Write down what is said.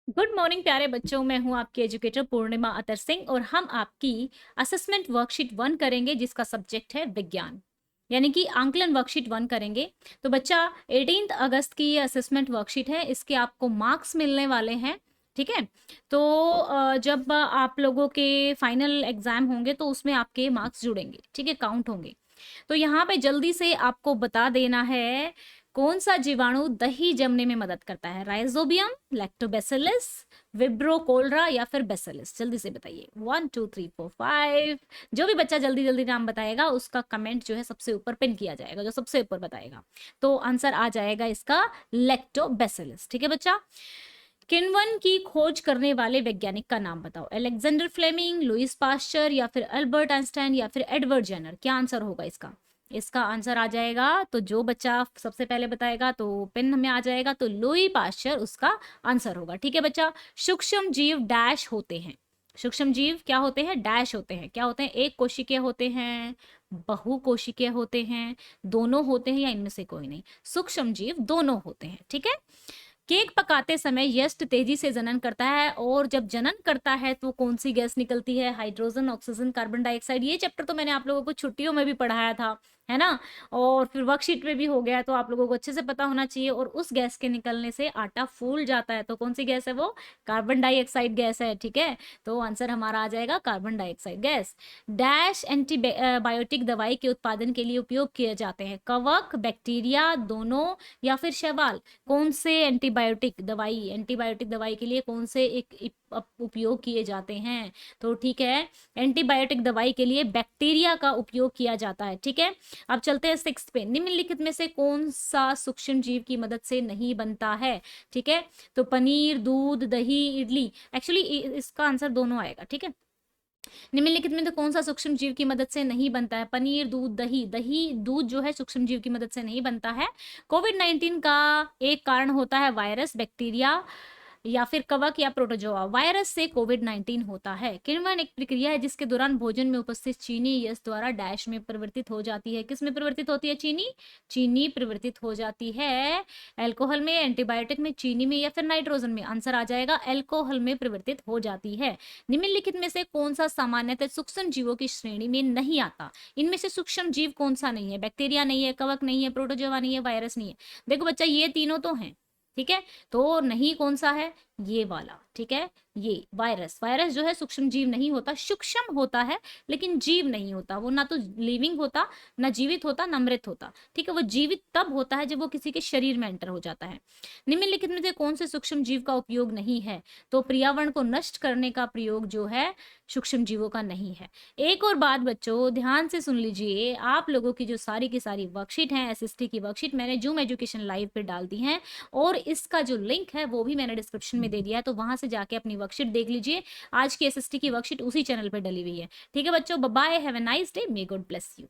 Good morning प्यारे बच्चों, मैं हूं आपकी एजुकेटर पूर्णिमा अतर सिंह और हम आपकी असेसमेंट वर्कशीट 1 करेंगे जिसका सब्जेक्ट है विज्ञान, यानी कि आंकलन वर्कशीट 1 करेंगे। तो बच्चा 18 अगस्त की ये असेसमेंट वर्कशीट है, इसके आपको मार्क्स मिलने वाले हैं। ठीक है। तो जब आप लोगों के फाइनल एग्जाम होंगे तो उसमें आपके मार्क्स जुड़ेंगे, ठीक है, काउंट होंगे। तो यहाँ पे जल्दी से आपको बता देना है कौन सा जीवाणु दही जमने में मदद करता है, राइजोबियम, लैक्टोबैसिलस, विब्रो कोलरा या फिर बेसिलस। जल्दी से बताइए, 1 2 3 4 5। जो भी बच्चा जल्दी जल्दी नाम बताएगा उसका कमेंट जो है सबसे ऊपर पिन किया जाएगा, जो सबसे ऊपर बताएगा। तो आंसर आ जाएगा इसका लैक्टोबैसिलस। ठीक है बच्चा। किण्वन की खोज करने वाले वैज्ञानिक का नाम बताओ, अलेक्जेंडर फ्लेमिंग, लुइस पास्चर या फिर अल्बर्ट आइंस्टाइन या फिर एडवर्ड जेनर। क्या आंसर होगा इसका? इसका आंसर आ जाएगा, तो जो बच्चा सबसे पहले बताएगा तो पिन में आ जाएगा, तो लुई पास्चर उसका आंसर होगा। ठीक है बच्चा। सूक्ष्म जीव डैश होते हैं। सूक्ष्म जीव क्या होते हैं? डैश होते हैं। क्या होते हैं? एक कोशिकीय होते हैं, बहुकोशिकीय होते हैं, दोनों होते हैं या इनमें से कोई नहीं। सूक्ष्म जीव दोनों होते हैं। ठीक है। केक पकाते समय यष्ट तेजी से जनन करता है और जब जनन करता है तो कौन सी गैस निकलती है? Hydrogen, oxygen, carbon dioxide. ये चैप्टर तो मैंने आप लोगों को छुट्टियों में भी पढ़ाया था, है ना। और फिर वर्कशीट में भी हो गया, तो आप लोगों को अच्छे से पता होना चाहिए। और उस गैस के निकलने से आटा फूल जाता है, तो कौन सी गैस है वो? कार्बन डाइऑक्साइड गैस है। ठीक है। तो आंसर हमारा आ जाएगा carbon dioxide gas. Dash antibiotic दवाई के उत्पादन के लिए उपयोग किए जाते हैं, कवक, बैक्टीरिया, दोनों या फिर शैवाल। कौन से एंटीबायोटिक दवाई के लिए कौन से उपयोग किए जाते हैं? तो ठीक है, एंटीबायोटिक दवाई के लिए बैक्टीरिया का उपयोग किया जाता है। ठीक है। अब चलते हैं 6 पे। निम्नलिखित में से कौन सा सूक्ष्म जीव की मदद से नहीं बनता है? ठीक है। तो पनीर, दूध, दही, इडली। एक्चुअली इसका आंसर दोनों आएगा। ठीक है। निम्नलिखित में तो कौन सा सूक्ष्म जीव की मदद से नहीं बनता है? पनीर, दूध, दही। दही, दूध जो है सूक्ष्म जीव की मदद से नहीं बनता है। कोविड-19 का एक कारण होता है वायरस, बैक्टीरिया या फिर कवक या प्रोटोजोआ। वायरस से कोविड-19 होता है। किण्वन एक प्रक्रिया है जिसके दौरान भोजन में उपस्थित चीनी यश द्वारा डैश में परिवर्तित हो जाती है। किस में परिवर्तित होती है? चीनी। चीनी परिवर्तित हो जाती है अल्कोहल में, एंटीबायोटिक में, चीनी में या फिर नाइट्रोजन में। आंसर आ जाएगा अल्कोहल में परिवर्तित हो जाती है। निम्नलिखित में से कौन सा सामान्यतः सूक्ष्म जीवों की श्रेणी में नहीं आता? इनमें से सूक्ष्म जीव कौन सा नहीं है? बैक्टीरिया नहीं है, कवक नहीं है, प्रोटोजोआ नहीं है, वायरस नहीं है। देखो बच्चा, ये तीनों तो हैं। ठीक है। तो नहीं कौन सा है? ये वाला। ठीक है। ये वायरस। वायरस जो है सूक्ष्म जीव नहीं होता, सूक्ष्म होता है लेकिन जीव नहीं होता। वो ना तो लिविंग होता, ना जीवित होता, ना मृत होता। ठीक है। वो जीवित तब होता है जब वो किसी के शरीर में एंटर हो जाता है। निम्नलिखित में से कौन से सूक्ष्म जीव का उपयोग नहीं है? तो पर्यावरण को नष्ट करने का प्रयोग जो है सूक्ष्म जीवों का नहीं है। एक और बात बच्चों, ध्यान से सुन लीजिए, आप लोगों की जो सारी की सारी वर्कशीट है, एसएसटी की वर्कशीट मैंने जूम एजुकेशन लाइव पे डाल दी है और इसका जो लिंक है वो भी मैंने डिस्क्रिप्शन में दे दिया है, तो वहां से जाके अपनी वर्कशीट देख लीजिए। आज की एसएसटी की वर्कशीट उसी चैनल पे डली हुई है। ठीक है बच्चों, bye, have a nice day, may God bless you.